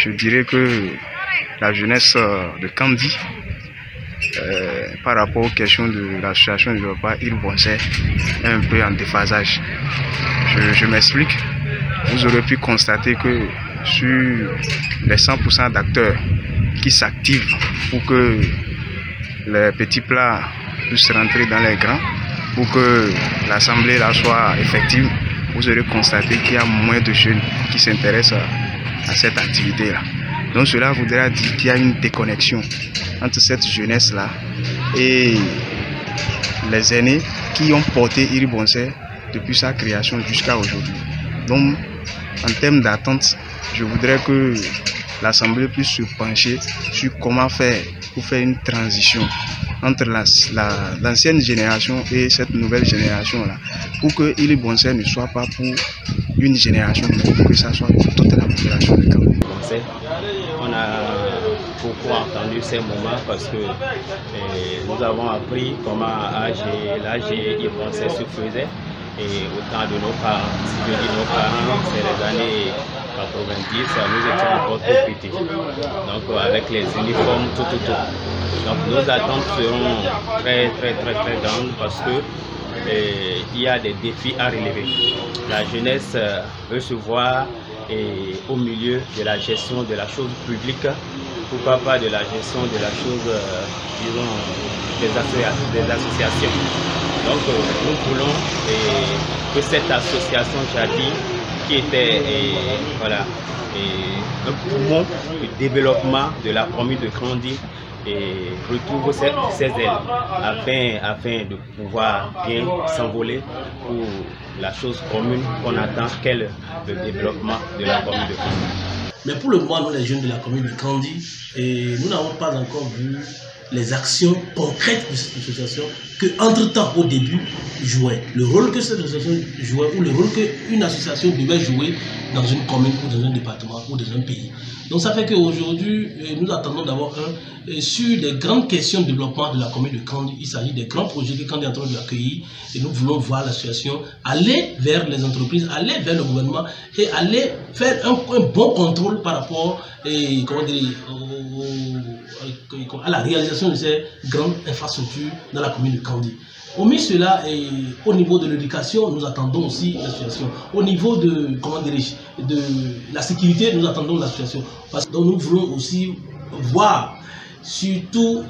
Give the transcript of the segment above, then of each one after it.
je dirais que la jeunesse de Kandi, par rapport aux questions de l'association de développement Île Bonset, est un peu en déphasage. Je m'explique. Vous aurez pu constater que sur les 100% d'acteurs qui s'activent pour que les petits plats puissent rentrer dans les grands, pour que l'assemblée là soit effective, vous aurez constaté qu'il y a moins de jeunes qui s'intéressent à cette activité là. Donc cela voudra dire qu'il y a une déconnexion entre cette jeunesse là et les aînés qui ont porté Île Bonset depuis sa création jusqu'à aujourd'hui. Donc en termes d'attente, je voudrais que l'Assemblée puisse se pencher sur comment faire pour faire une transition entre l'ancienne génération et cette nouvelle génération là, pour que Île Bonset ne soit pas pour une génération, mais pour que ça soit pour toute la population de Cameroun. On a beaucoup entendu ces moments parce que nous avons appris comment l'AG Île Bonset se faisait. Et au temps de nos parents, si je dis nos parents, c'est les années 90, nous étions encore tout petits. Donc avec les uniformes, tout. Donc nos attentes seront très grandes parce que il y a des défis à relever. La jeunesse veut se voir au milieu de la gestion de la chose publique, pourquoi pas de la gestion de la chose, disons, des associations. Donc nous voulons que cette association Jadi, qui était un poumon de développement de la commune de Kandi, retrouve ses ailes afin de pouvoir bien s'envoler pour la chose commune qu'on attend qu'est le développement de la commune de Kandi. Mais pour le moment, nous les jeunes de la commune de Kandi, nous n'avons pas encore vu les actions concrètes de cette association que, entre-temps, au début, jouait. Le rôle que cette association jouait ou le rôle qu'une association devait jouer dans une commune ou dans un département ou dans un pays. Donc ça fait qu'aujourd'hui, nous attendons d'abord sur des grandes questions de développement de la commune de Kandi. Il s'agit des grands projets que Kandi est en train d'accueillir et nous voulons voir l'association aller vers les entreprises, aller vers le gouvernement et aller faire un bon contrôle par rapport à la réalisation de ces grandes infrastructures dans la commune de Kandi. Omis cela, au niveau de l'éducation, nous attendons aussi l'association. Au niveau de, de la sécurité, nous attendons l'association. Parce que nous voulons aussi voir, surtout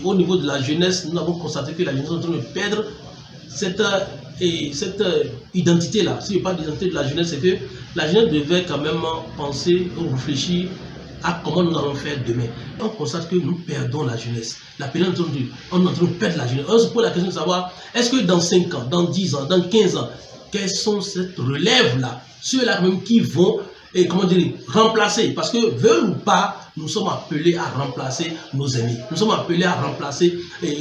au niveau de la jeunesse, nous avons constaté que la jeunesse est en train de perdre cette identité-là. Si je parle d'identité de la jeunesse, c'est que la jeunesse devait quand même penser ou réfléchir à comment nous allons faire demain. On constate que nous perdons la jeunesse. On est en train de perdre la jeunesse. On se pose la question de savoir, est-ce que dans 5 ans, dans 10 ans, dans 15 ans, quelles sont cette relève-là, ceux-là même qui vont remplacer, parce que veulent ou pas, nous sommes appelés à remplacer nos aînés, nous sommes appelés à remplacer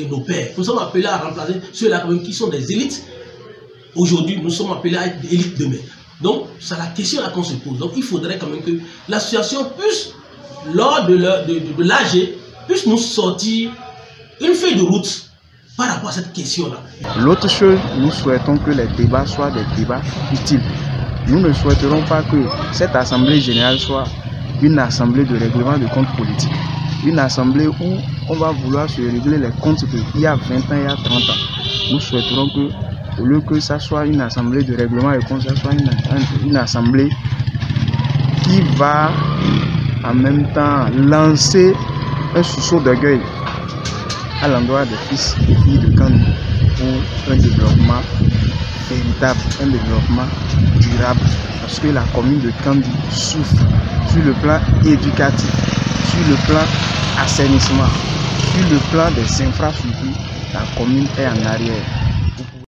nos pères, nous sommes appelés à remplacer ceux-là même qui sont des élites. Aujourd'hui, nous sommes appelés à être des élites demain. Donc, c'est la question qu'on se pose. Donc, il faudrait quand même que l'association puisse, lors de l'AG, puisse nous sortir une feuille de route par rapport à cette question-là. L'autre chose, nous souhaitons que les débats soient des débats utiles. Nous ne souhaiterons pas que cette assemblée générale soit une assemblée de règlement de comptes politiques. Une assemblée où on va vouloir se régler les comptes qu'il y a 20 ans, il y a 30 ans. Nous souhaiterons que, au lieu que ça soit une assemblée de règlement de comptes, ça soit une assemblée qui va en même temps lancer un sursaut d'orgueil à l'endroit des fils et filles de Kandi pour un développement véritable, un développement durable, parce que la commune de Kandi souffre sur le plan éducatif, sur le plan assainissement, sur le plan des infrastructures. La commune est en arrière.